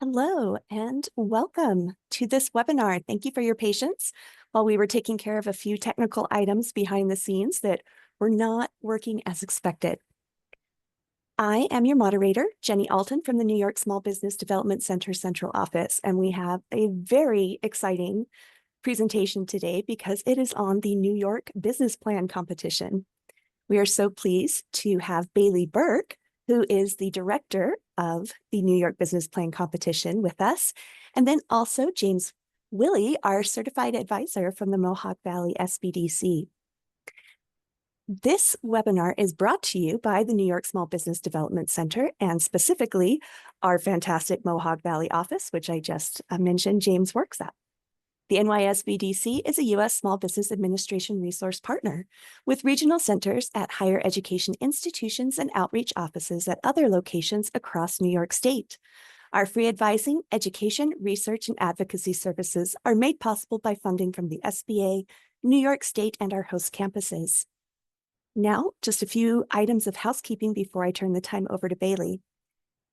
Hello and welcome to this webinar. Thank you for your patience while we were taking care of a few technical items behind the scenes that were not working as expected. I am your moderator, Jenny Alton from the New York Small Business Development Center Central Office, and we have a very exciting presentation today because it is on the New York Business Plan Competition. We are so pleased to have Burke, who is the director of the New York Business Plan Competition, with us. And then also James Willey, our certified advisor from the Mohawk Valley SBDC. This webinar is brought to you by the New York Small Business Development Center and specifically our fantastic Mohawk Valley office, which I just mentioned James works at. The NYSBDC is a U.S. Small Business Administration resource partner with regional centers at higher education institutions and outreach offices at other locations across New York State. Our free advising, education, research, and advocacy services are made possible by funding from the SBA, New York State, and our host campuses. Now, just a few items of housekeeping before I turn the time over to Bailey.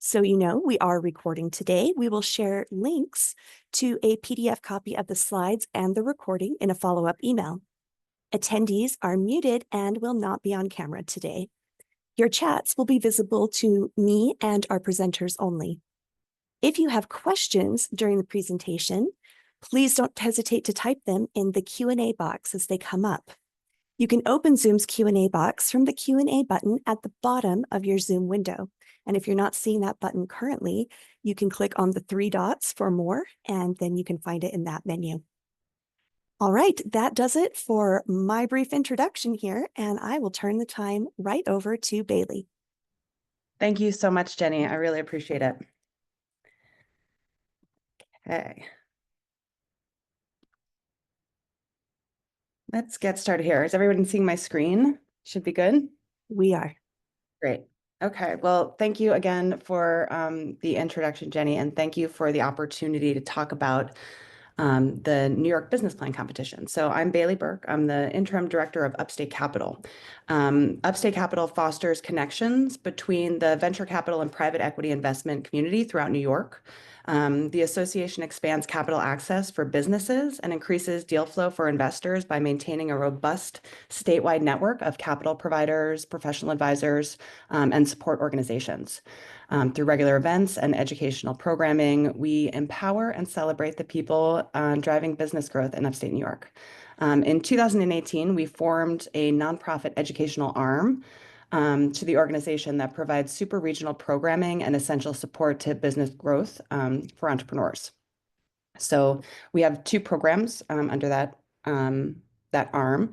So you know, we are recording today. We will share links to a PDF copy of the slides and the recording in a follow-up email. Attendees are muted and will not be on camera today. Your chats will be visible to me and our presenters only. If you have questions during the presentation, please don't hesitate to type them in the Q&A box as they come up. You can open Zoom's Q&A box from the Q&A button at the bottom of your Zoom window. And if you're not seeing that button currently, you can click on the three dots for more, and then you can find it in that menu. All right, that does it for my brief introduction here, and I will turn the time right over to Bailey. Thank you so much, Jenny. I really appreciate it. Okay. Let's get started here. Is everyone seeing my screen? Should be good? We are. Great. Okay, well, thank you again for the introduction, Jenny, and thank you for the opportunity to talk about the New York Business Plan Competition. So I'm Bailey Burke. I'm the interim director of Upstate Capital. Upstate Capital fosters connections between the venture capital and private equity investment community throughout New York. The association expands capital access for businesses and increases deal flow for investors by maintaining a robust statewide network of capital providers, professional advisors, and support organizations. Through regular events and educational programming, we empower and celebrate the people driving business growth in upstate New York. In 2018, we formed a nonprofit educational arm to the organization that provides super regional programming and essential support to business growth for entrepreneurs. So we have two programs under that arm.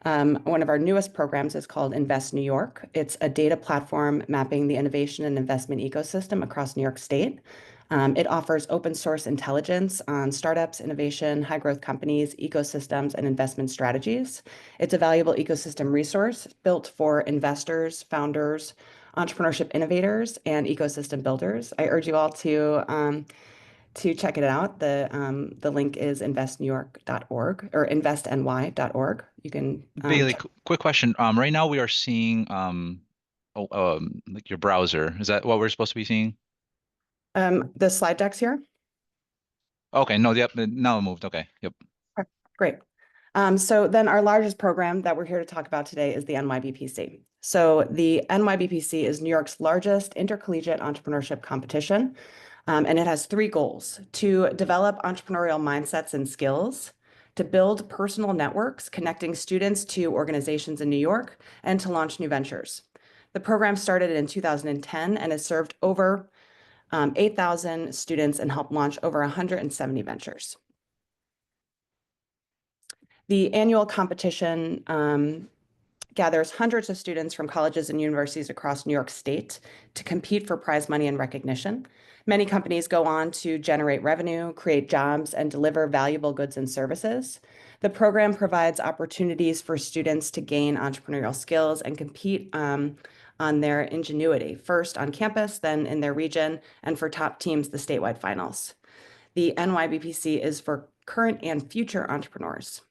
One of our newest programs is called Invest New York. It's a data platform mapping the innovation and investment ecosystem across New York State. It offers open source intelligence on startups, innovation, high growth companies, ecosystems, and investment strategies. It's a valuable ecosystem resource built for investors, founders, entrepreneurship innovators, and ecosystem builders. I urge you all to check it out. The link is investnewyork.org or investny.org. You can Bailey, quick question. Right now we are seeing like your browser. Is that what we're supposed to be seeing? The slide decks here. Okay, no, yep, now it moved. Okay, yep. Okay, great. So then our largest program that we're here to talk about today is the NYBPC. So the NYBPC is New York's largest intercollegiate entrepreneurship competition. And it has three goals: to develop entrepreneurial mindsets and skills, to build personal networks connecting students to organizations in New York, and to launch new ventures. The program started in 2010 and has served over 8,000 students and helped launch over 170 ventures. The annual competition gathers hundreds of students from colleges and universities across New York State to compete for prize money and recognition. Many companies go on to generate revenue, create jobs, and deliver valuable goods and services. The program provides opportunities for students to gain entrepreneurial skills and compete on their ingenuity, first on campus, then in their region, and for top teams, the statewide finals. The NYBPC is for current and future entrepreneurs.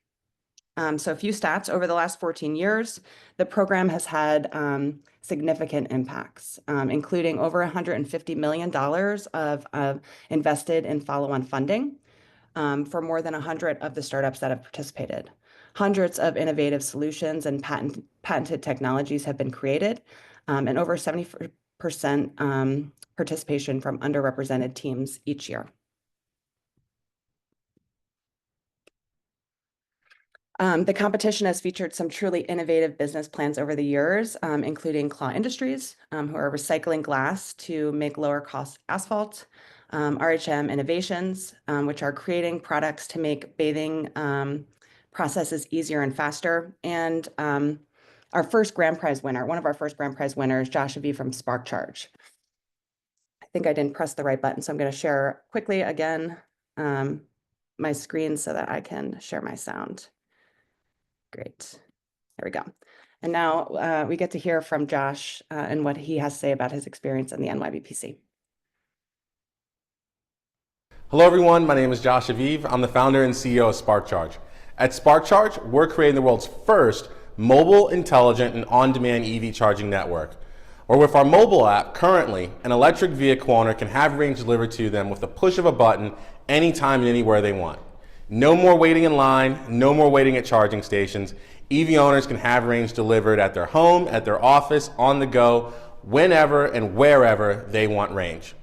So a few stats over the last 14 years, the program has had significant impacts, including over $150 million of invested in follow-on funding for more than 100 of the startups that have participated. Hundreds of innovative solutions and patented technologies have been created, and over 70% participation from underrepresented teams each year. The competition has featured some truly innovative business plans over the years, including Claw Industries, who are recycling glass to make lower cost asphalt, RHM Innovations, which are creating products to make bathing processes easier and faster, and our first grand prize winner, one of our first grand prize winners, Josh Aviv from Spark Charge. I think I didn't press the right button, so I'm going to share quickly again my screen so that I can share my sound. Great. There we go. And now we get to hear from Josh and what he has to say about his experience in the NYBPC. Hello, everyone. My name is Josh Aviv. I'm the founder and CEO of Spark Charge. At Spark Charge, we're creating the world's first mobile, intelligent, and on-demand EV charging network. Or with our mobile app, currently, an electric vehicle owner can have range delivered to them with the push of a button anytime and anywhere they want. No more waiting in line, no more waiting at charging stations. EV owners can have range delivered at their home, at their office, on the go, whenever and wherever they want range.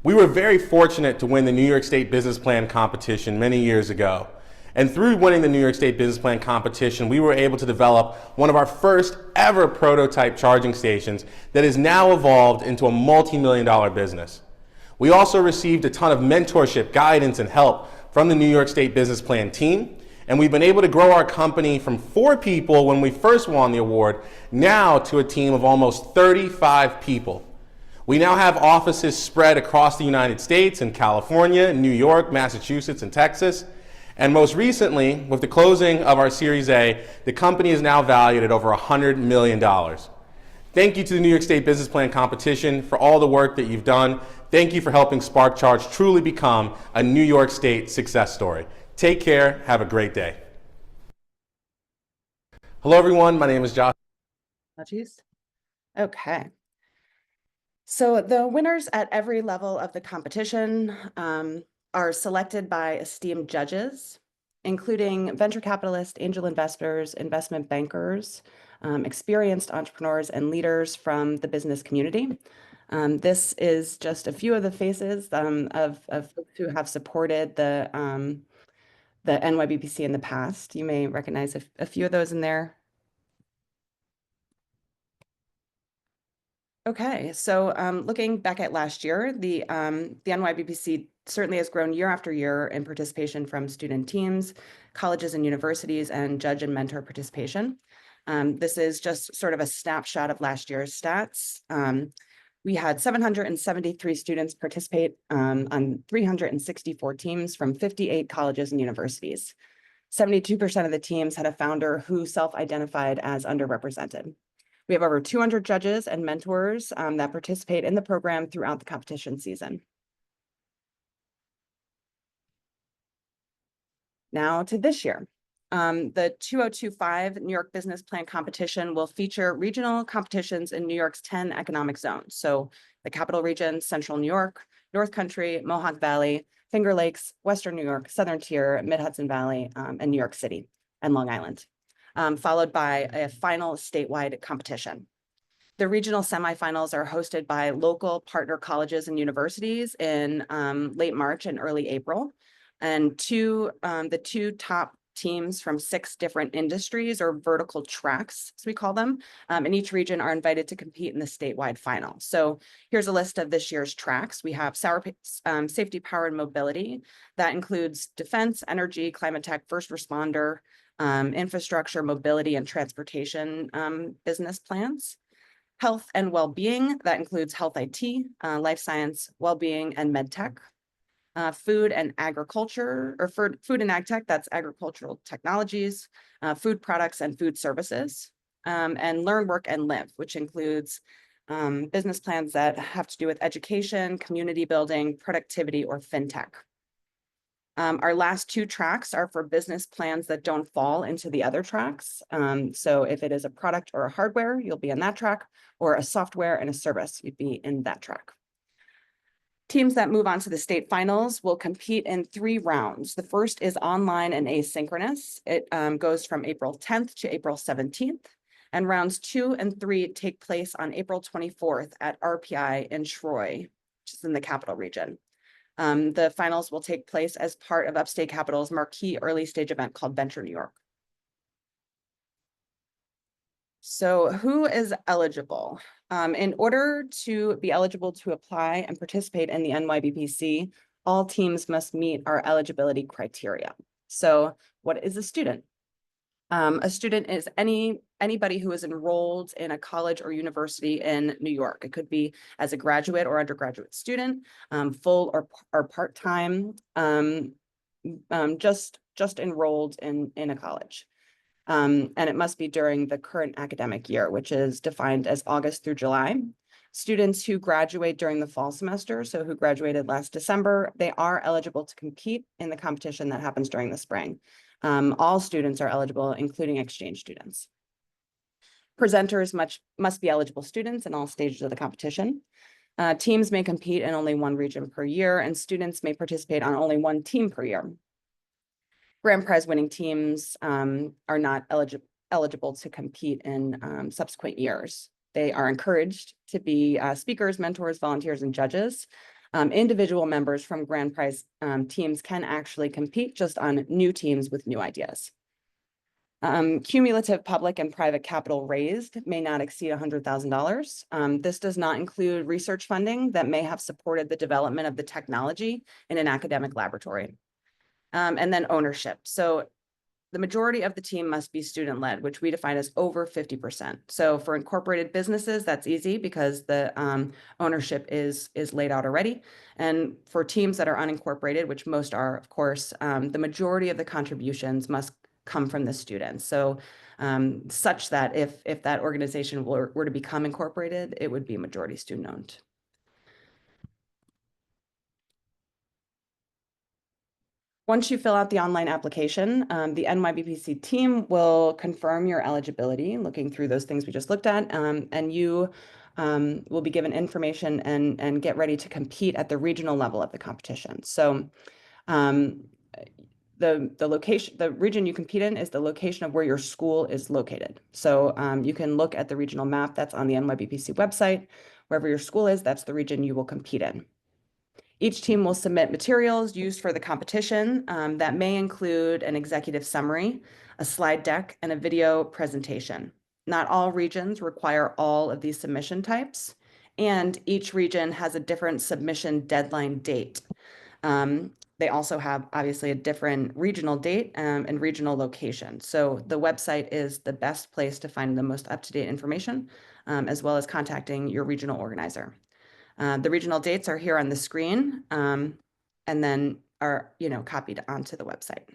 We were very fortunate to win the New York State Business Plan competition many years ago. And through winning the New York State Business Plan competition, we were able to develop one of our first ever prototype charging stations that has now evolved into a multi-million-dollar business. We also received a ton of mentorship, guidance, and help from the New York State Business Plan team, and we've been able to grow our company from 4 people when we first won the award, now to a team of almost 35 people. We now have offices spread across the United States in California, New York, Massachusetts, and Texas. And most recently, with the closing of our Series A, the company is now valued at over $100 million. Thank you to the New York State Business Plan competition for all the work that you've done. Thank you for helping Spark Charge truly become a New York State success story. Take care. Have a great day. Hello, everyone. My name is Josh. Okay. So the winners at every level of the competition are selected by esteemed judges, including venture capitalists, angel investors, investment bankers, experienced entrepreneurs, and leaders from the business community. This is just a few of the faces of folks who have supported the NYBPC in the past. You may recognize a few of those in there. Okay, so looking back at last year, the NYBPC certainly has grown year after year in participation from student teams, colleges and universities, and judge and mentor participation. This is just sort of a snapshot of last year's stats. We had 773 students participate on 364 teams from 58 colleges and universities. 72% of the teams had a founder who self-identified as underrepresented. We have over 200 judges and mentors that participate in the program throughout the competition season. Now to this year. The 2025 New York Business Plan competition will feature regional competitions in New York's 10 economic zones. So the Capital Region, Central New York, North Country, Mohawk Valley, Finger Lakes, Western New York, Southern Tier, Mid-Hudson Valley, and New York City and Long Island, followed by a final statewide competition. The regional semifinals are hosted by local partner colleges and universities in late March and early April. And the two top teams from 6 different industries or vertical tracks, as we call them, in each region are invited to compete in the statewide final. So here's a list of this year's tracks. We have safety, power, and mobility. That includes defense, energy, climate tech, first responder, infrastructure, mobility, and transportation business plans. Health and well-being, that includes health IT, life science, well-being, and med tech. Food and agriculture, or food and ag tech, that's agricultural technologies, food products and food services, and learn, work, and live, which includes business plans that have to do with education, community building, productivity, or fintech. Our last two tracks are for business plans that don't fall into the other tracks. So if it is a product or a hardware, you'll be in that track, or a software and a service, you'd be in that track. Teams that move on to the state finals will compete in 3 rounds. The first is online and asynchronous. It goes from April 10th to April 17th. And rounds 2 and 3 take place on April 24th at RPI in Troy, which is in the Capital Region. The finals will take place as part of Upstate Capital's marquee early stage event called Venture New York. So who is eligible? In order to be eligible to apply and participate in the NYBPC, all teams must meet our eligibility criteria. So what is a student? A student is anybody who is enrolled in a college or university in New York. It could be as a graduate or undergraduate student, full or part-time, just enrolled in a college. And it must be during the current academic year, which is defined as August through July. Students who graduate during the fall semester, so who graduated last December, they are eligible to compete in the competition that happens during the spring. All students are eligible, including exchange students. Presenters must be eligible students in all stages of the competition. Teams may compete in only one region per year, and students may participate on only one team per year. Grand prize winning teams are not eligible to compete in subsequent years. They are encouraged to be speakers, mentors, volunteers, and judges. Individual members from grand prize teams can actually compete just on new teams with new ideas. Cumulative public and private capital raised may not exceed $100,000. This does not include research funding that may have supported the development of the technology in an academic laboratory. And then ownership. So the majority of the team must be student-led, which we define as over 50%. So for incorporated businesses, that's easy because the ownership is laid out already. And for teams that are unincorporated, which most are, of course, the majority of the contributions must come from the students. So such that if that organization were to become incorporated, it would be majority student-owned. Once you fill out the online application, the NYBPC team will confirm your eligibility, looking through those things we just looked at, and you will be given information and get ready to compete at the regional level of the competition. So the region you compete in is the location of where your school is located. So you can look at the regional map that's on the NYBPC website. Wherever your school is, that's the region you will compete in. Each team will submit materials used for the competition that may include an executive summary, a slide deck, and a video presentation. Not all regions require all of these submission types, and each region has a different submission deadline date. They also have obviously a different regional date and regional location. So the website is the best place to find the most up-to-date information, as well as contacting your regional organizer. The regional dates are here on the screen and then are, copied onto the website.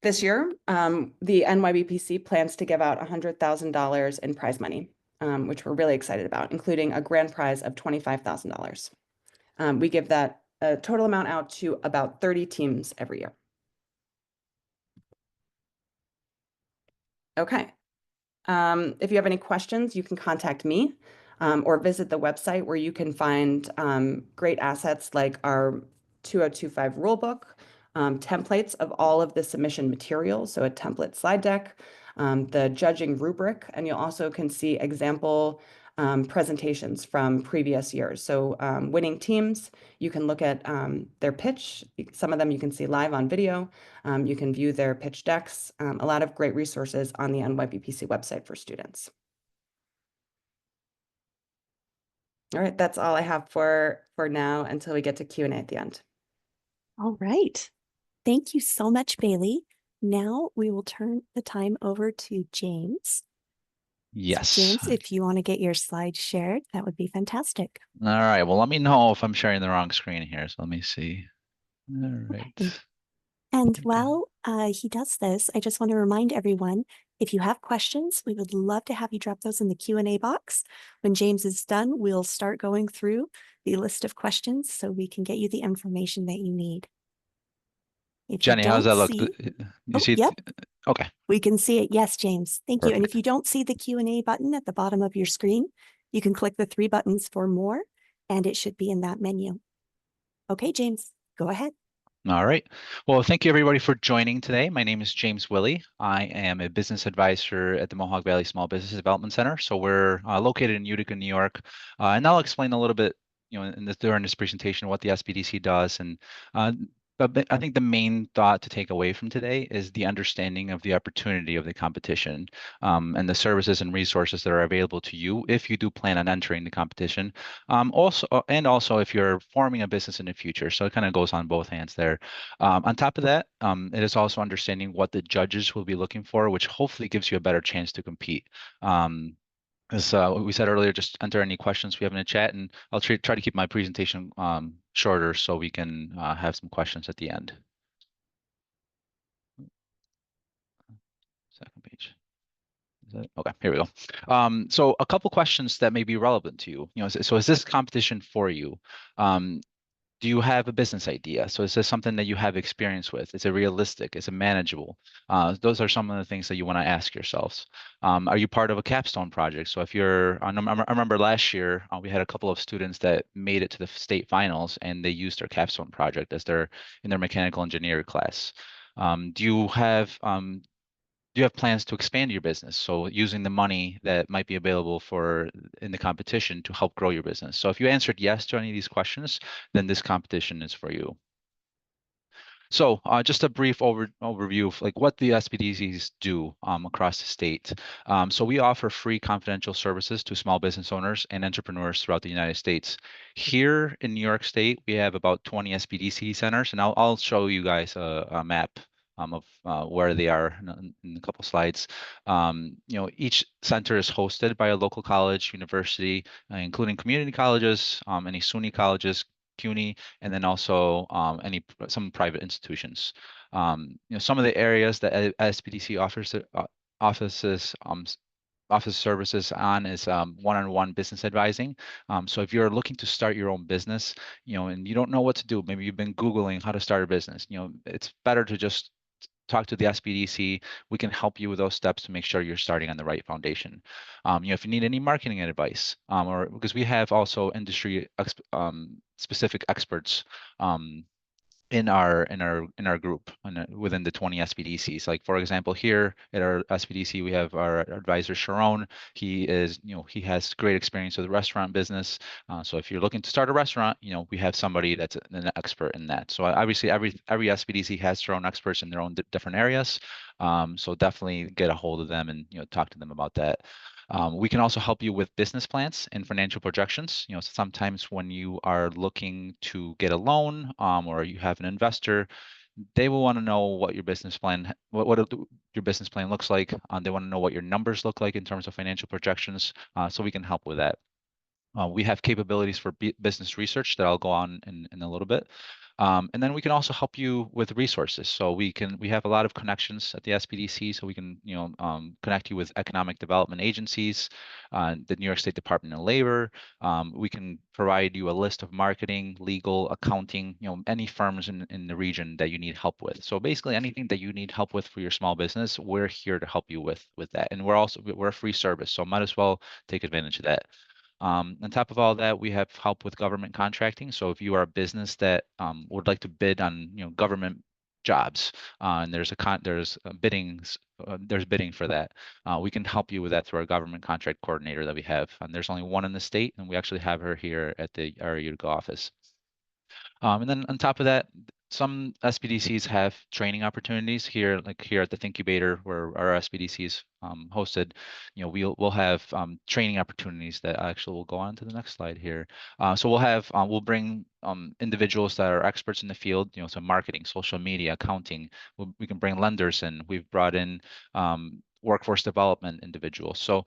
This year, the NYBPC plans to give out $100,000 in prize money, which we're really excited about, including a grand prize of $25,000. We give that total amount out to about 30 teams every year. Okay. If you have any questions, you can contact me or visit the website where you can find great assets like our 2025 rulebook, templates of all of the submission materials, so a template slide deck, the judging rubric, and you also can see example presentations from previous years. So winning teams, you can look at their pitch. Some of them you can see live on video. You can view their pitch decks. A lot of great resources on the NYBPC website for students. All right, that's all I have for now until we get to Q&A at the end. All right. Thank you so much, Bailey. Now we will turn the time over to James. Yes. So James, if you want to get your slides shared, that would be fantastic. All right. Well, let me know if I'm sharing the wrong screen here. So let me see. All right. Okay. And while he does this, I just want to remind everyone, If you have questions, we would love to have you drop those in the Q&A box. When James is done, we'll start going through the list of questions so we can get you the information that you need. If Jenny, you how does don't that look? see, You see it? yep, Okay, we can see it. Yes, James. Thank you. And if perfect. you don't see the Q&A button at the bottom of your screen, you can click the 3 buttons for more, and it should be in that menu. Okay, James, go ahead. All right. Well, thank you everybody for joining today. My name is James Willey. I am a business advisor at the Mohawk Valley Small Business Development Center. So we're located in Utica, New York. And I'll explain a little bit, during this presentation what the SBDC does. And but I think the main thought to take away from today is the understanding of the opportunity of the competition, and the services and resources that are available to you if you do plan on entering the competition. Also if you're forming a business in the future. So it kind of goes on both hands there. On top of that, it is also understanding what the judges will be looking for, which hopefully gives you a better chance to compete. As we said earlier, just enter any questions we have in the chat, and I'll try to keep my presentation shorter so we can have some questions at the end. Second page. Okay, here we go. So a couple questions that may be relevant to you. So is this competition for you? Do you have a business idea? So is this something that you have experience with? Is it realistic? Is it manageable? Those are some of the things that you want to ask yourselves. Are you part of a capstone project? So if you're, I remember last year, we had a couple of students that made it to the state finals and they used their capstone project as in their mechanical engineering class. Do you have plans to expand your business? So using the money that might be available in the competition to help grow your business. So if you answered yes to any of these questions, then this competition is for you. So just a brief overview of what the SBDCs do across the state. So we offer free confidential services to small business owners and entrepreneurs throughout the United States. Here in New York State, we have about 20 SBDC centers, and I'll show you guys a map of where they are in a couple slides. Each center is hosted by a local college, university, including community colleges, any SUNY colleges, CUNY, and then also some private institutions. Some of the areas that SBDC offers office services on is one-on-one business advising. So if you're looking to start your own business, and you don't know what to do, maybe you've been Googling how to start a business, it's better to just talk to the SBDC. We can help you with those steps to make sure you're starting on the right foundation. If you need any marketing advice, or because we have also industry specific experts in our group within the 20 SBDCs. Like for example, here at our SBDC, we have our advisor Sharon. He has great experience with the restaurant business. So if you're looking to start a restaurant, we have somebody that's an expert in that. So obviously every SBDC has their own experts in their own different areas. So definitely get a hold of them and talk to them about that. We can also help you with business plans and financial projections. Sometimes when you are looking to get a loan, or you have an investor, they will want to know what your business plan, what your business plan looks like. They want to know what your numbers look like in terms of financial projections. So we can help with that. We have capabilities for business research that I'll go on in a little bit. And then we can also help you with resources. So we have a lot of connections at the SBDC, so we can connect you with economic development agencies, the New York State Department of Labor. We can provide you a list of marketing, legal, accounting, any firms in the region that you need help with. So basically anything that you need help with for your small business, we're here to help you with that. And we're a free service, so might as well take advantage of that. On top of all that, we have help with government contracting. So if you are a business that would like to bid on government jobs, and there's bidding for that, we can help you with that through our government contract coordinator that we have. And there's only one in the state, and we actually have her here at our Utica office. And then on top of that, some SBDCs have training opportunities here, like here at the Thinkubator, where our SBDC is hosted. We'll have training opportunities that actually will go on to the next slide here. So we'll bring individuals that are experts in the field, so marketing, social media, accounting. We can bring lenders in. We've brought in workforce development individuals. So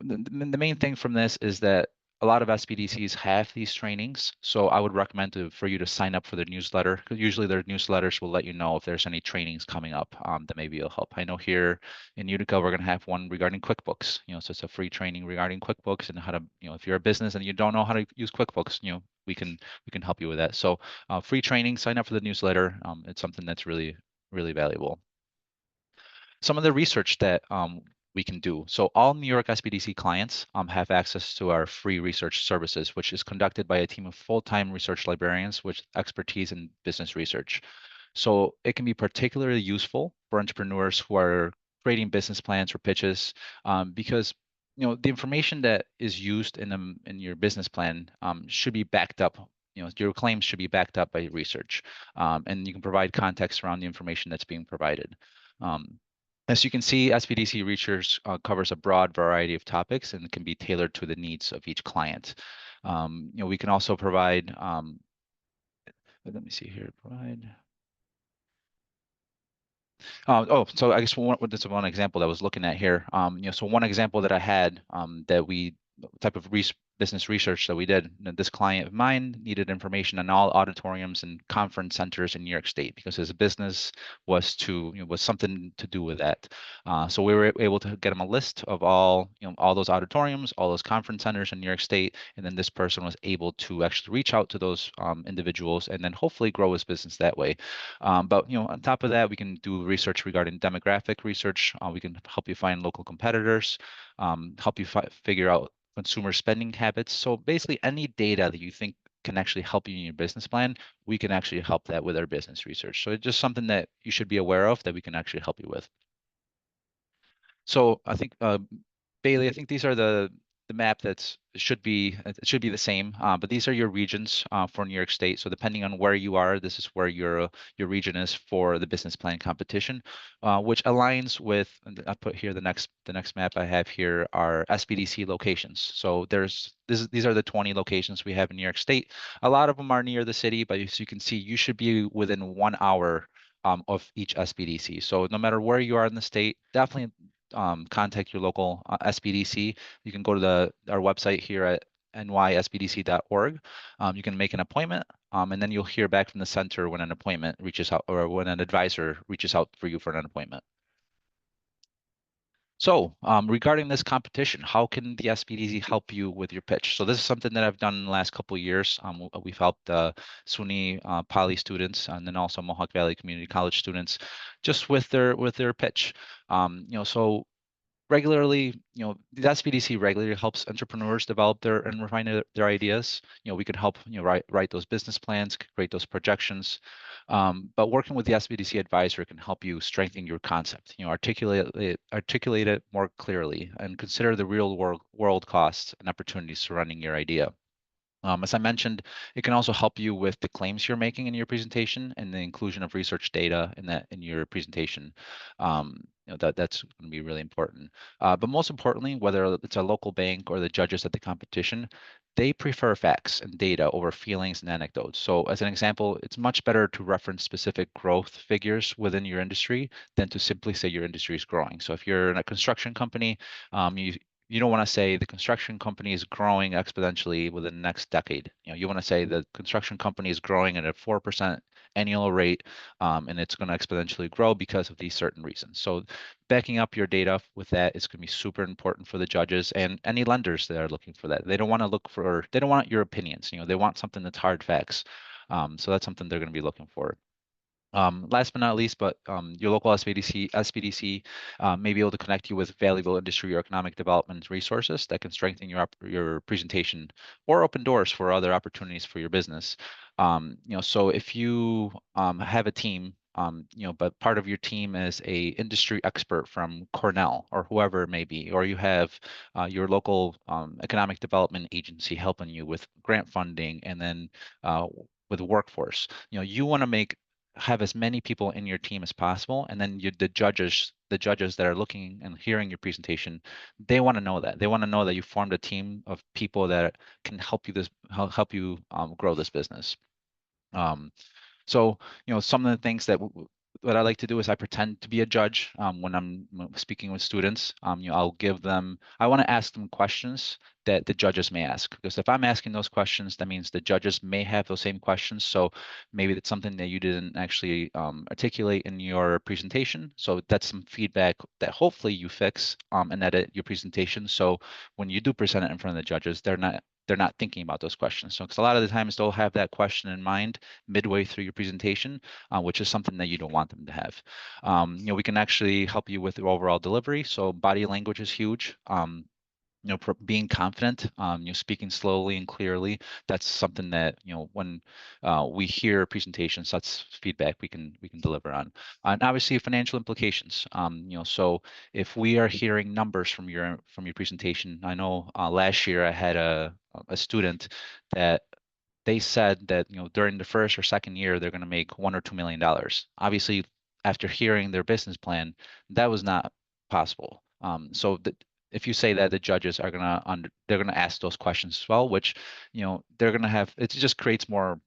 the main thing from this is that a lot of SBDCs have these trainings, so I would recommend for you to sign up for their newsletter, because usually their newsletters will let you know if there's any trainings coming up that maybe will help. I know here in Utica, we're going to have one regarding QuickBooks, so it's a free training regarding QuickBooks and how to, if you're a business and you don't know how to use QuickBooks, we can help you with that. So free training, sign up for the newsletter. It's something that's really, really valuable. Some of the research that we can do. So all New York SBDC clients have access to our free research services, which is conducted by a team of full-time research librarians with expertise in business research. So it can be particularly useful for entrepreneurs who are creating business plans or pitches, because the information that is used in your business plan should be backed up. Your claims should be backed up by research, and you can provide context around the information that's being provided. As you can see, SBDC research covers a broad variety of topics and can be tailored to the needs of each client. We can also provide, let me see here, provide. So I guess this is one example that I was looking at here. So one example that I had type of business research that we did, this client of mine needed information on all auditoriums and conference centers in New York State because his business was something to do with that. So we were able to get him a list of all those auditoriums, all those conference centers in New York State, and then this person was able to actually reach out to those individuals and then hopefully grow his business that way. But on top of that, we can do research regarding demographic research. We can help you find local competitors, help you figure out consumer spending habits. So basically any data that you think can actually help you in your business plan, we can actually help that with our business research. So it's just something that you should be aware of that we can actually help you with. So I think, Bailey, I think these are the map it should be the same, but these are your regions for New York State. So depending on where you are, this is where your region is for the business plan competition, which aligns with. I put here the next map I have here are SBDC locations. So these are the 20 locations we have in New York State. A lot of them are near the city, but as you can see, you should be within 1 hour of each SBDC. So no matter where you are in the state, definitely contact your local SBDC. You can go to our website here at nysbdc.org. You can make an appointment, and then you'll hear back from the center when an appointment reaches out or when an advisor reaches out for you for an appointment. So regarding this competition, how can the SBDC help you with your pitch? So this is something that I've done in the last couple of years. We've helped SUNY Poly students and then also Mohawk Valley Community College students just with their pitch. So regularly, the SBDC regularly helps entrepreneurs develop and refine their ideas. We could help write those business plans, create those projections. But working with the SBDC advisor can help you strengthen your concept. Articulate it more clearly, and consider the real world costs and opportunities surrounding your idea. As I mentioned, it can also help you with the claims you're making in your presentation and the inclusion of research data in your presentation. That's going to be really important. But most importantly, whether it's a local bank or the judges at the competition, they prefer facts and data over feelings and anecdotes. So as an example, it's much better to reference specific growth figures within your industry than to simply say your industry is growing. So if you're in a construction company, you don't want to say the construction company is growing exponentially within the next decade. You want to say the construction company is growing at a 4% annual rate, and it's going to exponentially grow because of these certain reasons. So backing up your data with that is going to be super important for the judges and any lenders that are looking for that. They don't want your opinions. They want something that's hard facts. So that's something they're going to be looking for. Last but not least, your local SBDC may be able to connect you with valuable industry or economic development resources that can strengthen your presentation or open doors for other opportunities for your business. So if you have a team, but part of your team is a industry expert from Cornell or whoever it may be, or you have your local economic development agency helping you with grant funding and then with the workforce, you want to have as many people in your team as possible, and then the judges that are looking and hearing your presentation, they want to know that. They want to know that you formed a team of people that can help you grow this business. So some of the things that what I like to do is I pretend to be a judge when I'm speaking with students. I'll give them, I want to ask them questions that the judges may ask, because if I'm asking those questions, that means the judges may have those same questions. So maybe it's something that you didn't actually articulate in your presentation. So that's some feedback that hopefully you fix and edit your presentation. So when you do present it in front of the judges, they're not thinking about those questions. So because a lot of the times they'll have that question in mind midway through your presentation, which is something that you don't want them to have. We can actually help you with the overall delivery. So body language is huge. Being confident, speaking slowly and clearly. That's something that when we hear presentations, that's feedback we can deliver on. And obviously, financial implications. So if we are hearing numbers from your presentation, I know last year I had a student that they said that during the first or second year they're going to make $1 or $2 million. Obviously, after hearing their business plan, that was not possible. So if you say that, the judges are they're gonna ask those questions as well, which they're gonna have. It just creates more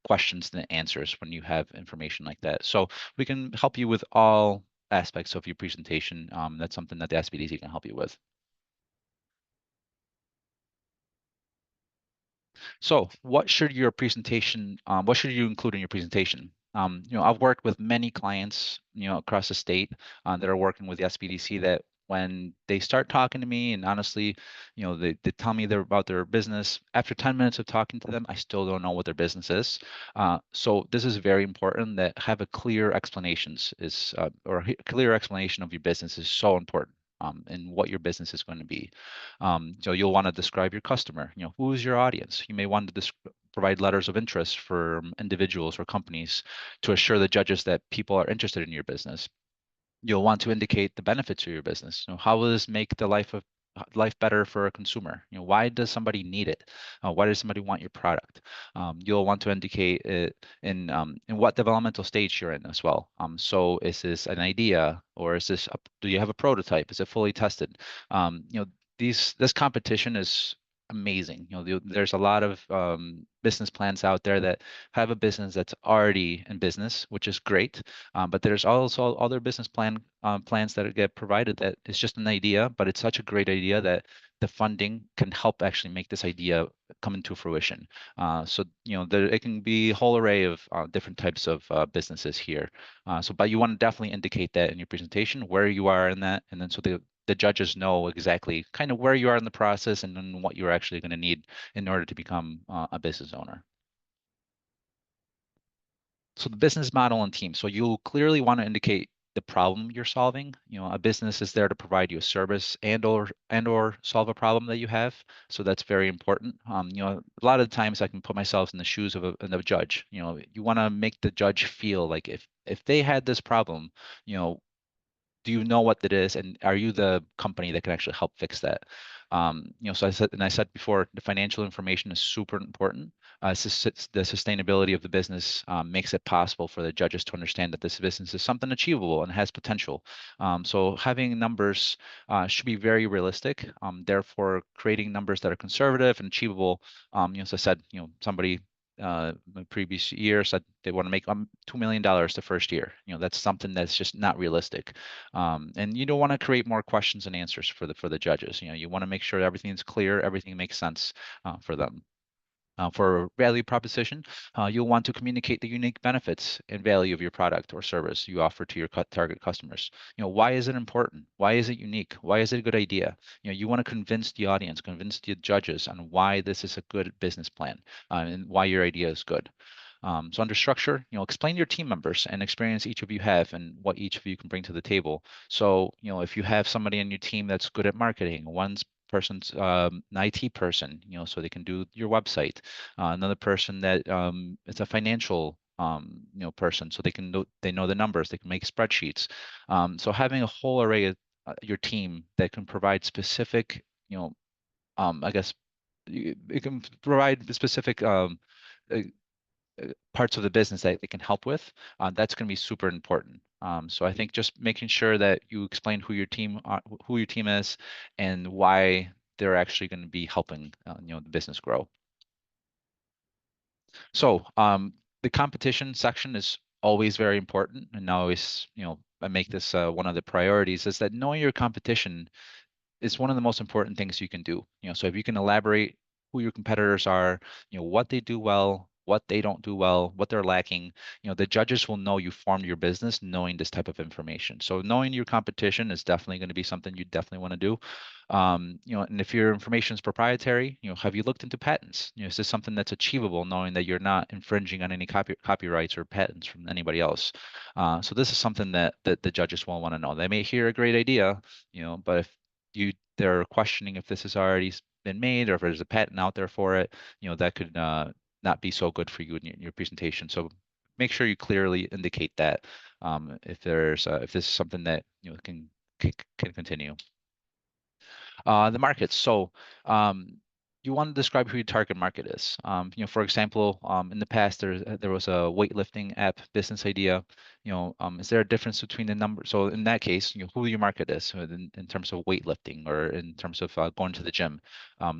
questions than answers when you have information like that. So we can help you with all aspects of your presentation. That's something that the SBDC can help you with. So what should your presentation, what should you include in your presentation? I've worked with many clients, across the state that are working with the SBDC that when they start talking to me and honestly, they tell me about their business. After 10 minutes of talking to them, I still don't know what their business is. So this is very important that have a clear explanations or a clear explanation of your business is so important. And what your business is going to be. So you'll want to describe your customer. Who is your audience? You may want to provide letters of interest for individuals or companies to assure the judges that people are interested in your business. You'll want to indicate the benefits of your business. How will this make the life better for a consumer? Why does somebody need it? Why does somebody want your product? You'll want to indicate it in what developmental stage you're in as well. So is this an idea, or is this do you have a prototype? Is it fully tested? This competition is amazing. There's a lot of business plans out there that have a business that's already in business, which is great. But there's also other business plans that get provided that is just an idea, but it's such a great idea that the funding can help actually make this idea come into fruition. So there it can be a whole array of different types of businesses here. But you want to definitely indicate that in your presentation where you are in that, and then so the judges know exactly kind of where you are in the process and then what you're actually going to need in order to become a business owner. So the business model and team. So you'll clearly want to indicate the problem you're solving. A business is there to provide you a service and or solve a problem that you have. So that's very important. A lot of the times I can put myself in the shoes of a judge. You want to make the judge feel like if they had this problem, do you know what it is, and are you the company that can actually help fix that? So I said before, the financial information is super important. The sustainability of the business makes it possible for the judges to understand that this business is something achievable and has potential. So having numbers should be very realistic. Therefore, creating numbers that are conservative and achievable. As I said, somebody the previous year said they want to make $2 million the first year. That's something that's just not realistic. And you don't want to create more questions and answers for the judges. You want to make sure everything's clear, everything makes sense for them. For value proposition, you'll want to communicate the unique benefits and value of your product or service you offer to your target customers. Why is it important? Why is it unique? Why is it a good idea? You want to convince the audience, convince the judges on why this is a good business plan and why your idea is good. So under structure, explain your team members and experience each of you have and what each of you can bring to the table. So, if you have somebody on your team that's good at marketing, one's person's an IT person, so they can do your website. Another person that is a financial person, so they know the numbers, they can make spreadsheets. So having a whole array of your team that can provide specific, I guess it can provide specific parts of the business that they can help with, that's going to be super important. So I think just making sure that you explain who your team is and why they're actually going to be helping the business grow. So the competition section is always very important, and always, I make this one of the priorities, is that knowing your competition is one of the most important things you can do. So if you can elaborate who your competitors are, what they do well, what they don't do well, what they're lacking, the judges will know you formed your business knowing this type of information. So knowing your competition is definitely going to be something you definitely want to do. And if your information is proprietary, have you looked into patents? Is this something that's achievable, knowing that you're not infringing on any copyrights or patents from anybody else? So this is something that the judges will want to know. They may hear a great idea, but if they're questioning if this has already been made or if there's a patent out there for it, that could not be so good for you in your presentation. So make sure you clearly indicate that if this is something that can continue. The markets. So you want to describe who your target market is. For example, in the past there was a weightlifting app business idea. Is there a difference between the number? So in that case, who your market is in terms of weightlifting or in terms of going to the gym.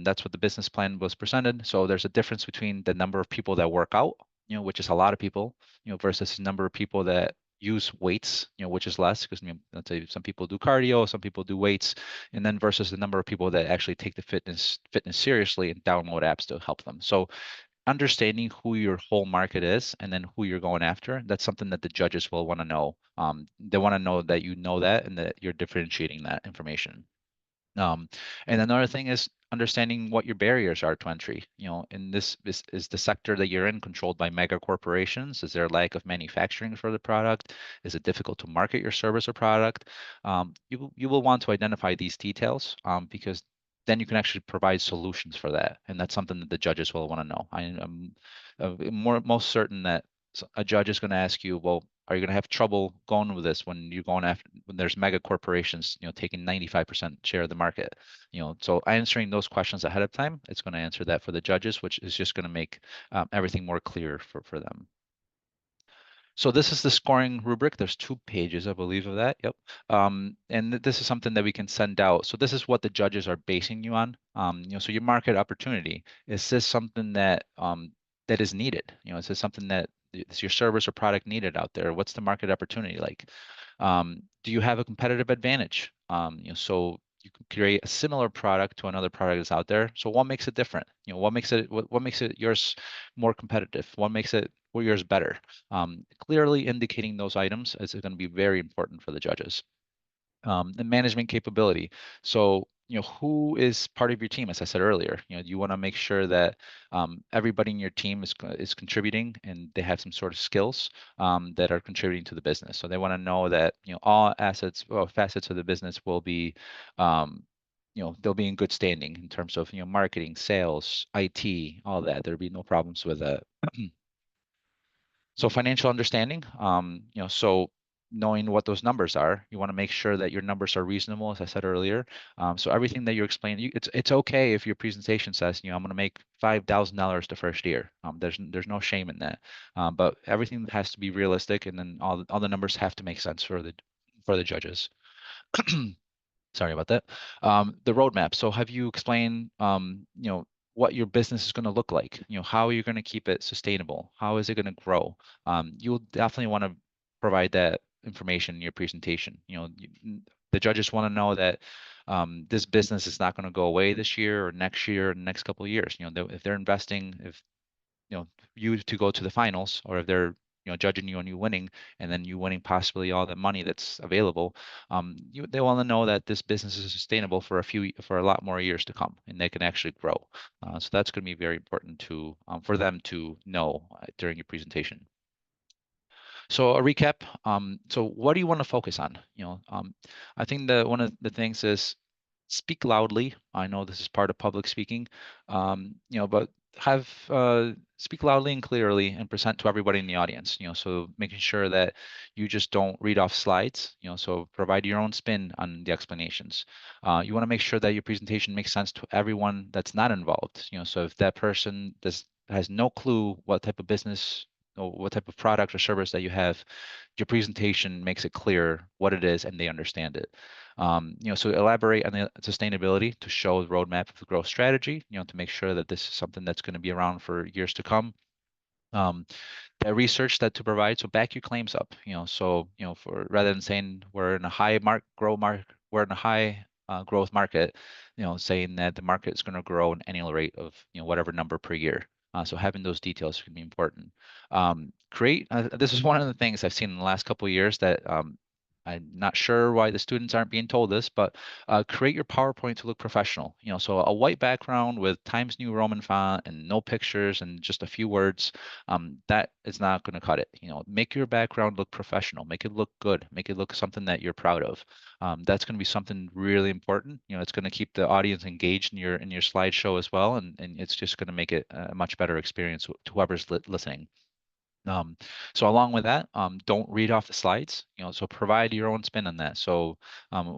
That's what the business plan was presented. So there's a difference between the number of people that work out, which is a lot of people, versus the number of people that use weights, which is less, because let's say some people do cardio, some people do weights, and then versus the number of people that actually take the fitness seriously and download apps to help them. So understanding who your whole market is and then who you're going after, that's something that the judges will want to know. They want to know that you know that and that you're differentiating that information. And another thing is understanding what your barriers are to entry. In this is the sector that you're in controlled by mega corporations? Is there a lack of manufacturing for the product? Is it difficult to market your service or product? You will want to identify these details because then you can actually provide solutions for that, and that's something that the judges will want to know. I'm most certain that a judge is going to ask you, well, are you going to have trouble going with this when you're going after when there's mega corporations, taking 95% share of the market? So answering those questions ahead of time, it's going to answer that for the judges, which is just going to make everything more clear for them. So this is the scoring rubric. There's 2 pages, I believe, of that. Yep. And this is something that we can send out. So this is what the judges are basing you on. So your market opportunity, is this something that that is needed? Is this something that is your service or product needed out there? What's the market opportunity like? Do you have a competitive advantage? So you can create a similar product to another product that's out there. So what makes it different? What makes it yours more competitive? What makes it yours better? Clearly indicating those items is going to be very important for the judges. The management capability. So who is part of your team? As I said earlier, you want to make sure that everybody in your team is contributing and they have some sort of skills that are contributing to the business. So they want to know that all facets of the business will be they'll be in good standing in terms of marketing, sales, IT, all that. There'll be no problems with that. So financial understanding, so knowing what those numbers are, you want to make sure that your numbers are reasonable, as I said earlier. So everything that you're explaining, it's okay if your presentation says, I'm going to make $5,000 the first year. There's no shame in that. But everything has to be realistic, and then all the numbers have to make sense for the judges. Sorry about that. The roadmap. So have you explained, what your business is going to look like? How are you going to keep it sustainable? How is it going to grow? You'll definitely want to provide that information in your presentation. The judges want to know that this business is not going to go away this year or next year or next couple of years. If they're investing, if you to go to the finals, or if they're judging you on you winning and then you winning possibly all the money that's available, they want to know that this business is sustainable for a lot more years to come, and they can actually grow. So that's going to be very important for them to know during your presentation. So a recap. So what do you want to focus on? I think one of the things is speak loudly. I know this is part of public speaking, but speak loudly and clearly and present to everybody in the audience. So making sure that you just don't read off slides. So provide your own spin on the explanations. You want to make sure that your presentation makes sense to everyone that's not involved. So if that person has no clue what type of business or what type of product or service that you have, your presentation makes it clear what it is and they understand it. So elaborate on the sustainability to show the roadmap of the growth strategy, to make sure that this is something that's going to be around for years to come. The research that to provide, so back your claims up, so, for rather than saying we're in a high we're in a high growth market, saying that the market is going to grow an annual rate of, whatever number per year. So having those details can be important. This is one of the things I've seen in the last couple of years that I'm not sure why the students aren't being told this, but create your PowerPoint to look professional. So a white background with Times New Roman font and no pictures and just a few words, that is not going to cut it. Make your background look professional, make it look good, make it look something that you're proud of. That's going to be something really important. It's going to keep the audience engaged in your slideshow as well, and it's just going to make it a much better experience to whoever's listening. So along with that, don't read off the slides, so provide your own spin on that. So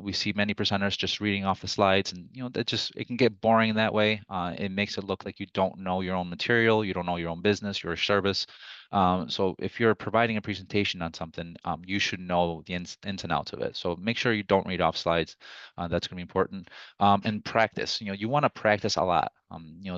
we see many presenters just reading off the slides, and it can get boring that way. It makes it look like you don't know your own material, you don't know your own business, your service. So if you're providing a presentation on something, you should know the ins and outs of it. So make sure you don't read off slides. That's going to be important. And practice. You want to practice a lot.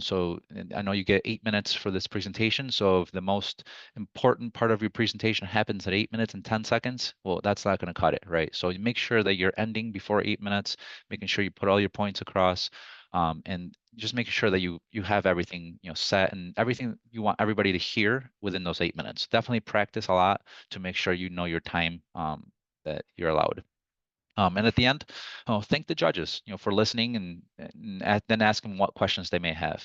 So I know you get 8 minutes for this presentation. So if the most important part of your presentation happens at 8 minutes and 10 seconds, well, that's not going to cut it, right? So you make sure that you're ending before 8 minutes, making sure you put all your points across, and just making sure that you have everything set and everything you want everybody to hear within those 8 minutes. Definitely practice a lot to make sure you know your time that you're allowed. And at the end, thank the judges, for listening and then ask them what questions they may have.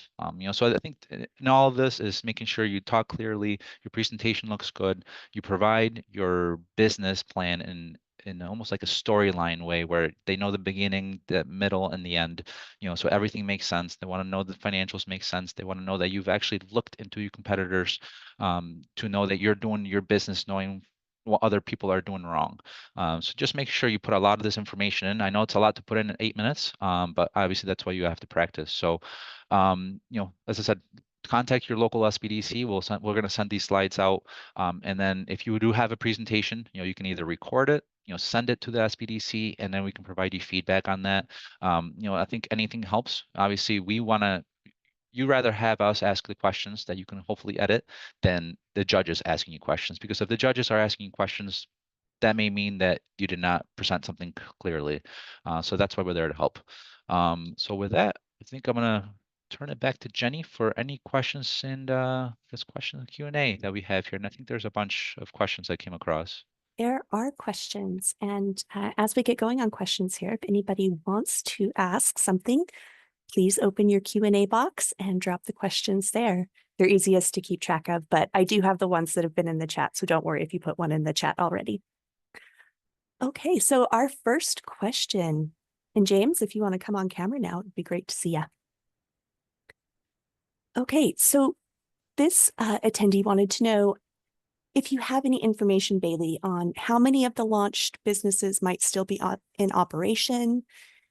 So I think in all of this is making sure you talk clearly, your presentation looks good, you provide your business plan in almost like a storyline way where they know the beginning, the middle, and the end. So everything makes sense. They want to know the financials make sense. They want to know that you've actually looked into your competitors, to know that you're doing your business knowing what other people are doing wrong. So just make sure you put a lot of this information in. I know it's a lot to put in 8 minutes, but obviously that's why you have to practice. So, as I said, contact your local SBDC. We're going to send these slides out. And then if you do have a presentation, you can either record it, send it to the SBDC, and then we can provide you feedback on that. I think anything helps. Obviously, you rather have us ask the questions that you can hopefully edit than the judges asking you questions, because if the judges are asking you questions, that may mean that you did not present something clearly. So that's why we're there to help. So with that, I think I'm going to turn it back to Jenny for any questions and this question and Q&A that we have here. And I think there's a bunch of questions I came across. There are questions. And as we get going on questions here, if anybody wants to ask something, please open your Q&A box and drop the questions there. They're easiest to keep track of, but I do have the ones that have been in the chat, so don't worry if you put one in the chat already. Okay, so our first question, and James, if you want to come on camera now, it'd be great to see you. Okay, so this attendee wanted to know if you have any information, Bailey, on how many of the launched businesses might still be in operation,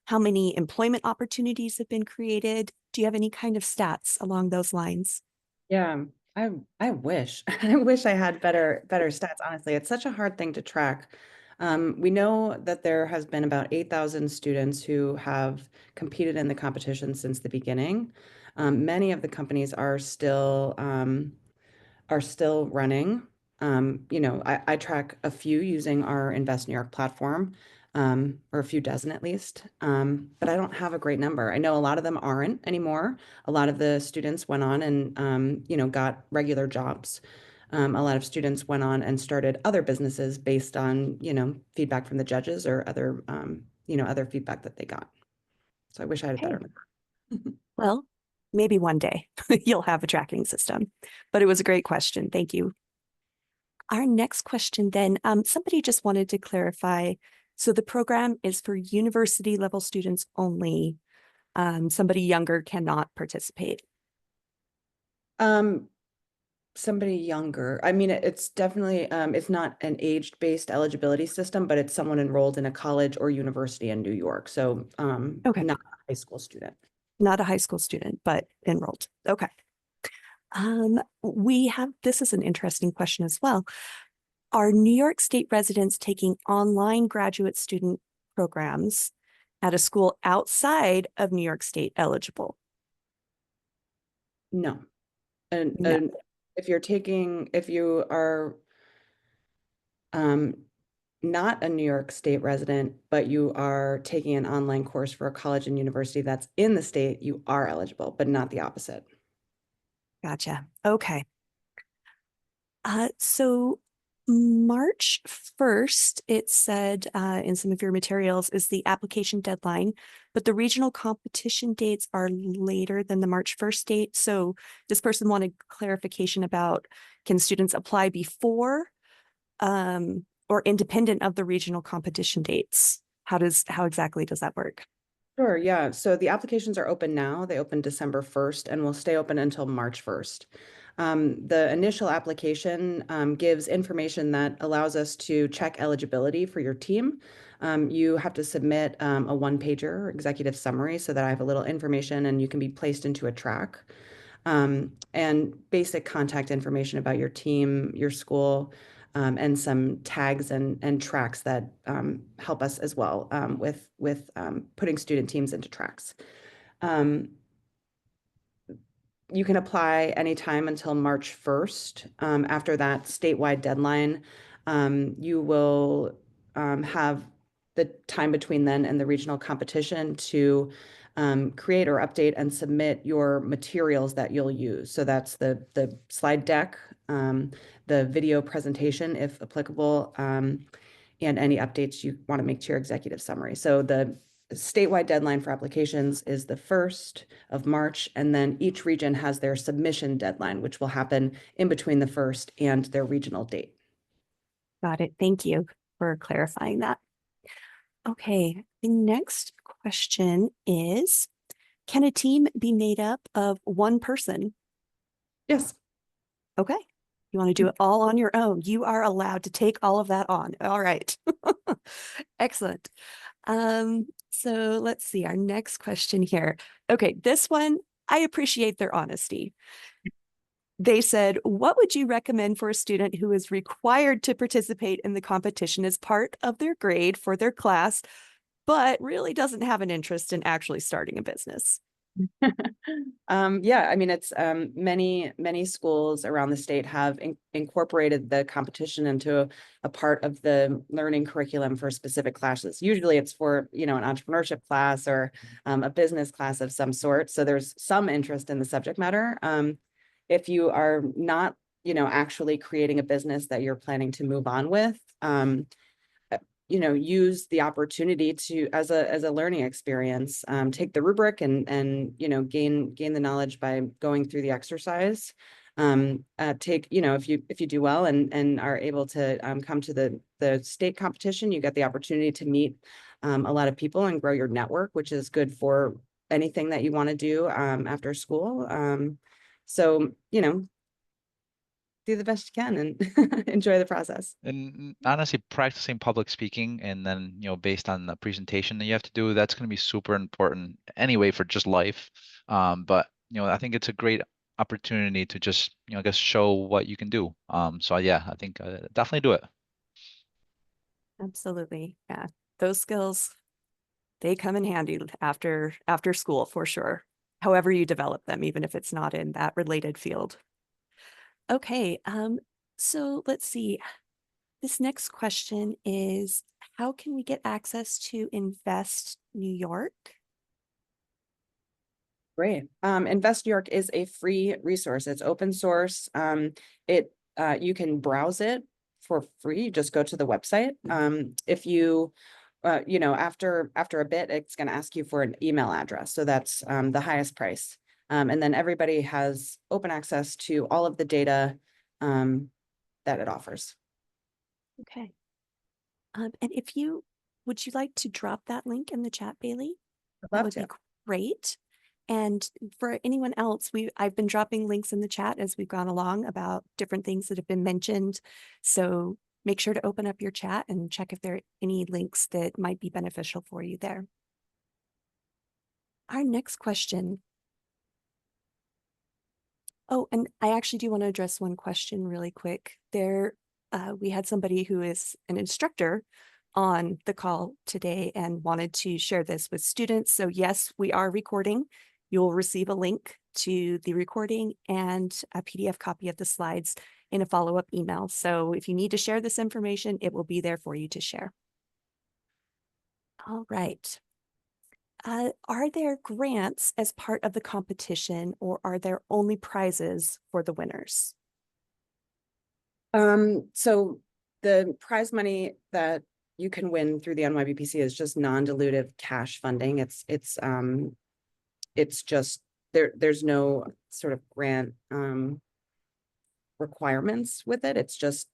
how many employment opportunities have been created. Do you have any kind of stats along those lines? Yeah, I wish I wish I had better stats. Honestly, it's such a hard thing to track. We know that there has been about 8,000 students who have competed in the competition since the beginning. Many of the companies are still running. I track a few using our Invest New York platform, or a few dozen at least, but I don't have a great number. I know a lot of them aren't anymore. A lot of the students went on and, got regular jobs. A lot of students went on and started other businesses based on, feedback from the judges or other, other feedback that they got. So I wish I had a better number. Well, maybe one day you'll have a tracking system, but it was a great question. Thank you. Our next question then, somebody just wanted to clarify. So the program is for university level students only. Somebody younger cannot participate. Somebody younger. I mean, it's definitely, it's not an age-based eligibility system, but it's someone enrolled in a college or university in New York. So Okay. Not a high school student. Not a high school student, but enrolled. Okay. This is an interesting question as well. Are New York State residents taking online graduate student programs at a school outside of New York State eligible? No. No. if you are not a New York State resident, but you are taking an online course for a college and university that's in the state, you are eligible, but not the opposite. Gotcha. Okay. So March 1st, it said in some of your materials is the application deadline, but the regional competition dates are later than the March 1st date. So this person wanted clarification about, can students apply before or independent of the regional competition dates? How exactly does that work? Sure, yeah. So the applications are open now. They open December 1st and will stay open until March 1st. The initial application gives information that allows us to check eligibility for your team. You have to submit a one-pager executive summary so that I have a little information and you can be placed into a track. And basic contact information about your team, your school, and some tags and tracks that help us as well with putting student teams into tracks. You can apply anytime until March 1st. After that statewide deadline, you will have the time between then and the regional competition to create or update and submit your materials that you'll use. So that's the slide deck, the video presentation, if applicable, and any updates you want to make to your executive summary. So the statewide deadline for applications is the 1st of March, and then each region has their submission deadline, which will happen in between the 1st and their regional date. Got it. Thank you for clarifying that. Okay, the next question is, can a team be made up of one person? Yes. Okay. You want to do it all on your own. You are allowed to take all of that on. All right. Excellent. So let's see our next question here. Okay, this one, I appreciate their honesty. They said, what would you recommend for a student who is required to participate in the competition as part of their grade for their class, but really doesn't have an interest in actually starting a business? Yeah, I mean, it's many schools around the state have incorporated the competition into a part of the learning curriculum for specific classes. Usually it's for, an entrepreneurship class or a business class of some sort. So there's some interest in the subject matter. If you are not, actually creating a business that you're planning to move on with, use the opportunity to, as a learning experience, take the rubric and gain the knowledge by going through the exercise. Take, if you do well and are able to come to the state competition, you get the opportunity to meet a lot of people and grow your network, which is good for anything that you want to do after school. So, do the best you can and enjoy the process. And honestly, practicing public speaking and then, based on the presentation that you have to do, that's going to be super important anyway for just life. But, I think it's a great opportunity to just, I guess, show what you can do. So yeah, I think definitely do it. Absolutely. Yeah. Those skills, they come in handy after school for sure. However you develop them, even if it's not in that related field. Okay, so let's see. This next question is, how can we get access to Invest New York? Great. Invest New York is a free resource. It's open source. You can browse it for free. Just go to the website. If you, after a bit, it's going to ask you for an email address. So that's the highest price. And then everybody has open access to all of the data that it offers. Okay. And would you like to drop that link in the chat, Bailey? I'd love to. Be great. And for anyone else, I've been dropping links in the chat as we've gone along about different things that have been mentioned. So make sure to open up your chat and check if there are any links that might be beneficial for you there. Our next question. Oh, and I actually do want to address one question really quick. We had somebody who is an instructor on the call today and wanted to share this with students. So yes, we are recording. You'll receive a link to the recording and a PDF copy of the slides in a follow-up email. So if you need to share this information, it will be there for you to share. All right. Are there grants as part of the competition, or are there only prizes for the winners? So the prize money that you can win through the NYBPC is just non-dilutive cash funding. It's just there's no sort of grant requirements with it. It's just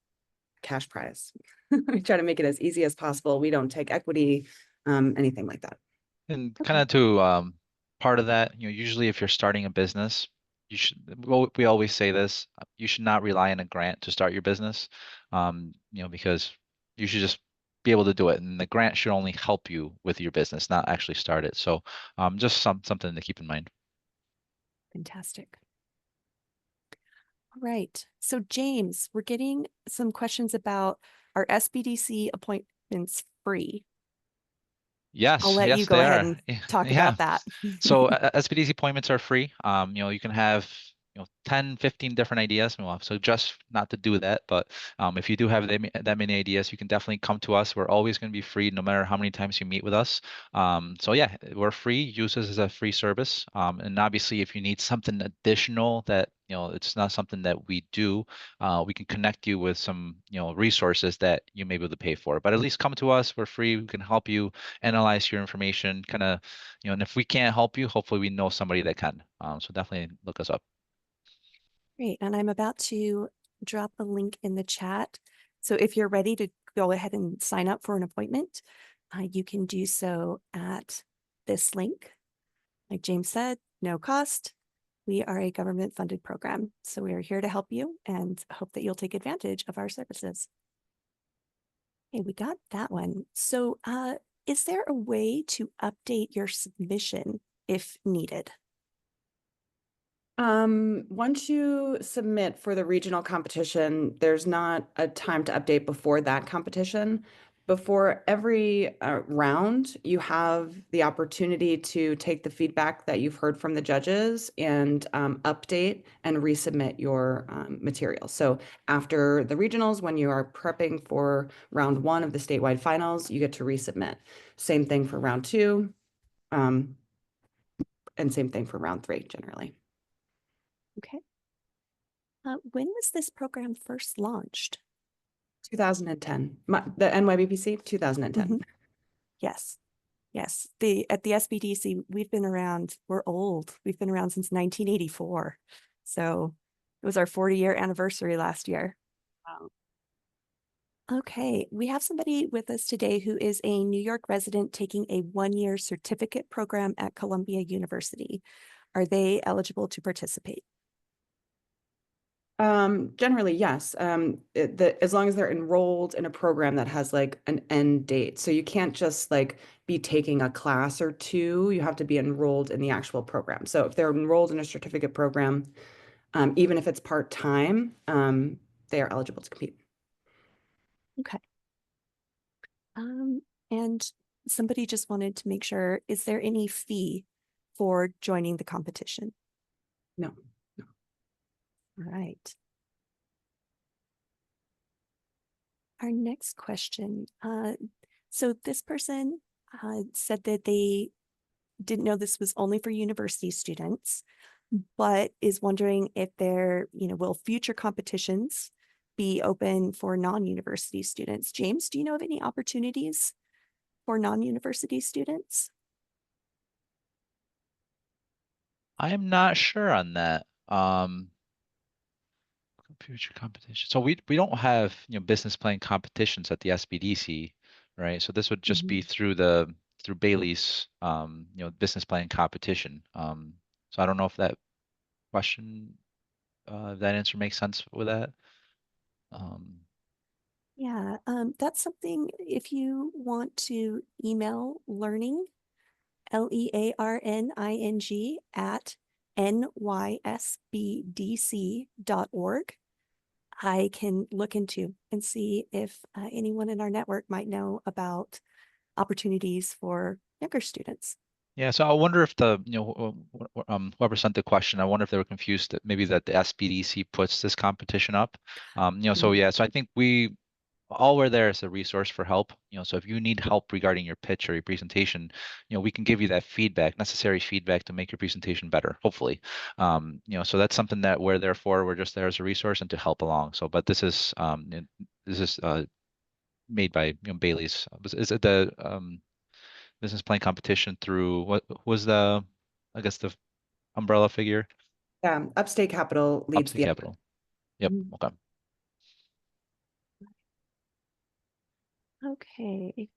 cash prize. We try to make it as easy as possible. We don't take equity, anything like that. And kind of to part of that, usually if you're starting a business, you should, well, we always say this, you should not rely on a grant to start your business, because you should just be able to do it. And the grant should only help you with your business, not actually start it. So just something to keep in mind. Fantastic. All right. So James, we're getting some questions about, are SBDC appointments free? Yes, I'll let yes, you go they ahead are. and talk Yeah. about that. So SBDC appointments are free. You can have 10, 15 different ideas. Well, so just not to do that, but if you do have that many ideas, you can definitely come to us. We're always going to be free, no matter how many times you meet with us. So yeah, we're free. Use this as a free service. And obviously, if you need something additional that it's not something that we do, we can connect you with some resources that you may be able to pay for. But at least come to us. We're free. We can help you analyze your information, kind of, and if we can't help you, hopefully we know somebody that can. So definitely look us up. Great. And I'm about to drop a link in the chat. So if you're ready to go ahead and sign up for an appointment, you can do so at this link. Like James said, no cost. We are a government funded program. So we are here to help you and hope that you'll take advantage of our services. Okay, we got that one. So is there a way to update your submission if needed? Once you submit for the regional competition, there's not a time to update before that competition. Before every round, you have the opportunity to take the feedback that you've heard from the judges and update and resubmit your material. So after the regionals, when you are prepping for round 1 of the statewide finals, you get to resubmit. Same thing for round 2, and same thing for round 3 generally. Okay. When was this program first launched? 2010. The NYBPC, 2010. Mm-hmm. Yes. Yes. At the SBDC, we've been around, we're old. We've been around since 1984. So it was our 40-year anniversary last year. Wow. Okay. We have somebody with us today who is a New York resident taking a 1-year certificate program at Columbia University. Are they eligible to participate? Generally, yes. As long as they're enrolled in a program that has like an end date. So you can't just like be taking a class or 2. You have to be enrolled in the actual program. So if they're enrolled in a certificate program, even if it's part-time, they are eligible to compete. Okay. And somebody just wanted to make sure, is there any fee for joining the competition? No. All right. Our next question. So this person said that they didn't know this was only for university students, but is wondering if will future competitions be open for non-university students? James, do you know of any opportunities for non-university students? I am not sure on that. Future competition. So we don't have business plan competitions at the SBDC, right? So this would just be through Bailey's business plan competition. So I don't know if that question, that answer makes sense with that. Yeah, that's something if you want to email learning, LEARNING at NYSBDC.org. I can look into and see if anyone in our network might know about opportunities for younger students. Yeah, so I wonder if the, whoever sent the question, I wonder if they were confused that maybe that the SBDC puts this competition up. So yeah, so I think all we're there is a resource for help. So if you need help regarding your pitch or your presentation, we can give you that feedback, necessary feedback to make your presentation better, hopefully. So that's something that we're there for. We're just there as a resource and to help along. So, but this is made by Bailey's. Is it the business plan competition through what was I guess the umbrella figure? Yeah, Upstate Capital leads Upstate the. Capital. Yep. Mm. Okay. Okay.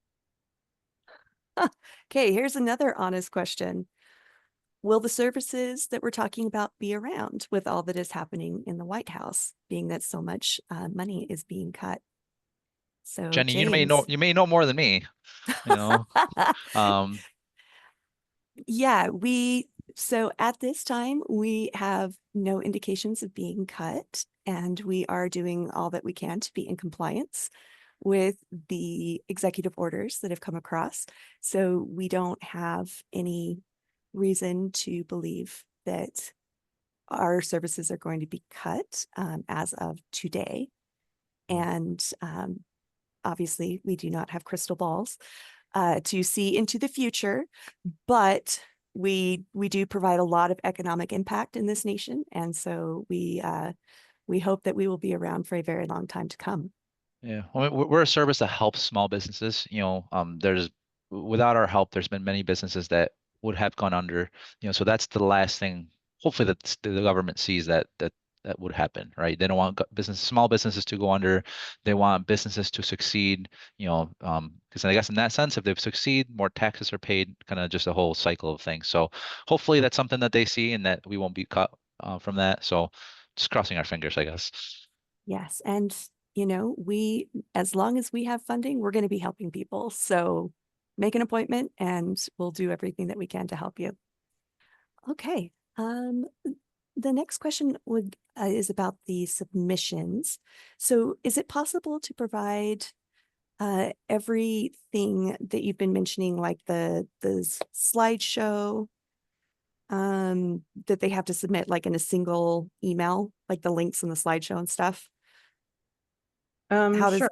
Okay, here's another honest question. Will the services that we're talking about be around with all that is happening in the White House, being that so much money is being cut? So Jenny, James. you may know more than me. Um, Yeah, so at this time, we have no indications of being cut, and we are doing all that we can to be in compliance with the executive orders that have come across. So we don't have any reason to believe that our services are going to be cut as of today. And obviously, we do not have crystal balls to see into the future, but we do provide a lot of economic impact in this nation, and so we hope that we will be around for a very long time to come. Yeah, well, we're a service that helps small businesses. There's without our help, there's been many businesses that would have gone under. So that's the last thing. Hopefully, that the government sees that would happen, right? They don't want small businesses to go under. They want businesses to succeed. Because I guess in that sense, if they succeed, more taxes are paid. Kind of just a whole cycle of things. So hopefully, that's something that they see and that we won't be cut from that. So just crossing our fingers, I guess. Yes, and as long as we have funding, we're going to be helping people. So make an appointment and we'll do everything that we can to help you. Okay. The next question is about the submissions. So is it possible to provide everything that you've been mentioning, like the slideshow that they have to submit, like in a single email, like the links in the slideshow and stuff? Sure.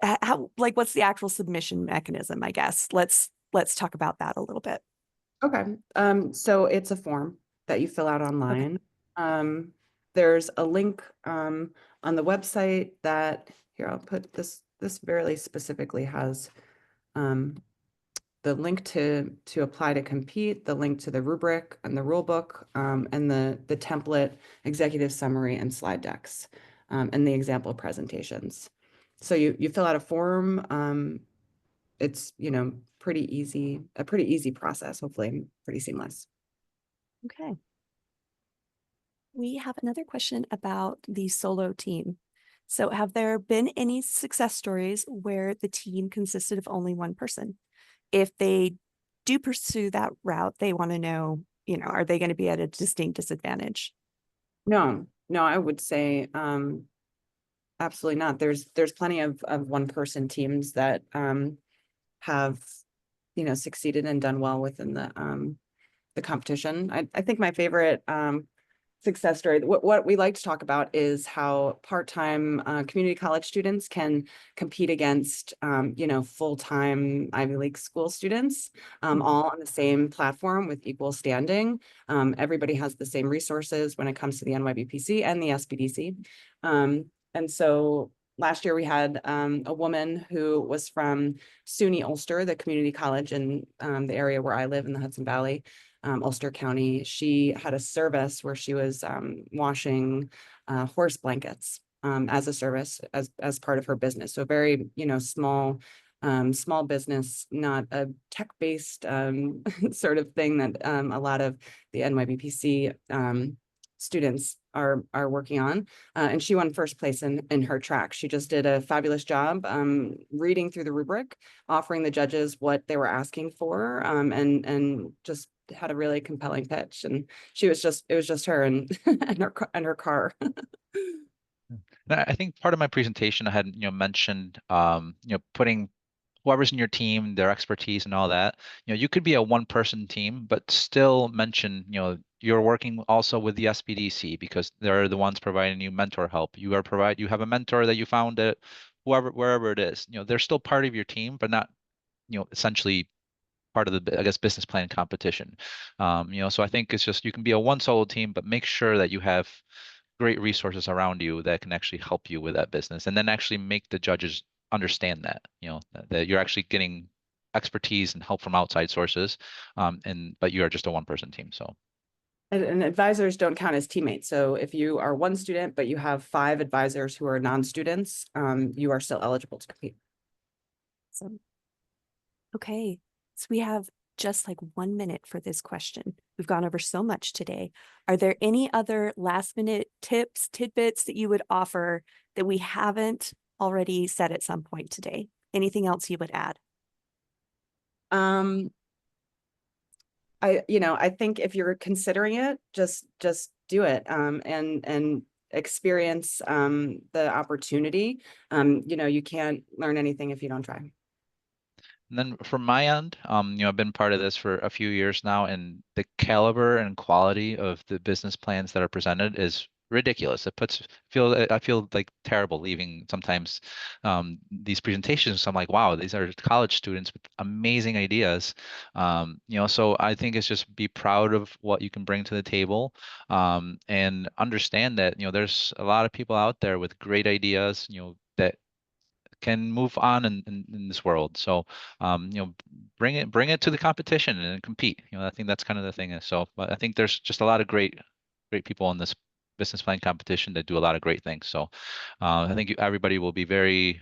What's the actual submission mechanism, I guess? Let's talk about that a little bit. Okay. So it's a form that you fill out online. There's a link on the website that here, I'll put this very specifically has the link to apply to compete, the link to the rubric and the rule book, and the template, executive summary, and slide decks, and the example presentations. So you fill out a form. It's a pretty easy process, hopefully pretty seamless. Okay. We have another question about the solo team. So have there been any success stories where the team consisted of only one person? If they do pursue that route, they want to know, are they going to be at a distinct disadvantage? No, I would say absolutely not. There's plenty of one person teams that have succeeded and done well within the competition. I think my favorite success story, what we like to talk about is how part-time community college students can compete against full-time Ivy League school students, all on the same platform with equal standing. Everybody has the same resources when it comes to the NYBPC and the SBDC. And so last year we had a woman who was from SUNY Ulster, the community college in the area where I live in the Hudson Valley, Ulster County. She had a service where she was washing horse blankets as a service as part of her business. So very small business, not a tech-based sort of thing that a lot of the NYBPC students are working on, and she won first place in her track. She just did a fabulous job reading through the rubric, offering the judges what they were asking for, and just had a really compelling pitch. And it was just her and her car. I think part of my presentation I had mentioned putting whoever's in your team, their expertise and all that. You could be a one-person team, but still mention, you're working also with the SBDC because they're the ones providing you mentor help. You have a mentor that you found at wherever it is. They're still part of your team, but not, essentially part of the, I guess, business plan competition. So I think it's just, you can be a one solo team, but make sure that you have great resources around you that can actually help you with that business, and then actually make the judges understand that, that you're actually getting expertise and help from outside sources, but you are just a one-person team. So. And advisors don't count as teammates. So if you are one student, but you have 5 advisors who are non-students, you are still eligible to compete. So, okay, so we have just like 1 minute for this question. We've gone over so much today. Are there any other last minute tips, tidbits that you would offer that we haven't already said at some point today? Anything else you would add? I think if you're considering it, just do it, and experience the opportunity. You can't learn anything if you don't try. And then from my end, I've been part of this for a few years now, and the caliber and quality of the business plans that are presented is ridiculous. I feel like terrible leaving sometimes these presentations. I'm like, wow, these are college students with amazing ideas. So I think it's just be proud of what you can bring to the table, and understand that, there's a lot of people out there with great ideas, that can move on in this world. So, bring it to the competition and compete. I think that's kind of the thing. So, but I think there's just a lot of great people in this business plan competition that do a lot of great things. So, I think everybody will be very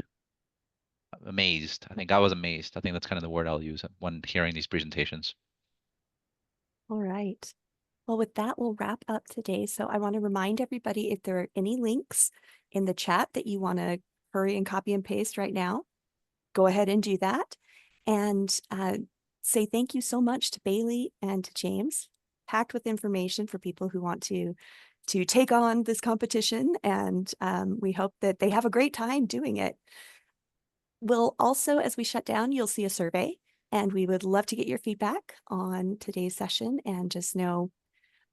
amazed. I think I was amazed. I think that's kind of the word I'll use when hearing these presentations. All right. Well, with that, we'll wrap up today. So I want to remind everybody, if there are any links in the chat that you want to hurry and copy and paste right now, go ahead and do that. And say thank you so much to Bailey and to James, packed with information for people who want to take on this competition. And we hope that they have a great time doing it. We'll also, as we shut down, you'll see a survey, and we would love to get your feedback on today's session and just know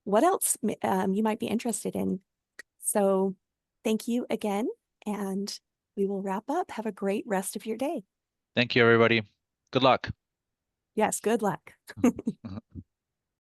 what else you might be interested in. So thank you again, and we will wrap up. Have a great rest of your day. Thank you, everybody. Good luck. Yes, good luck.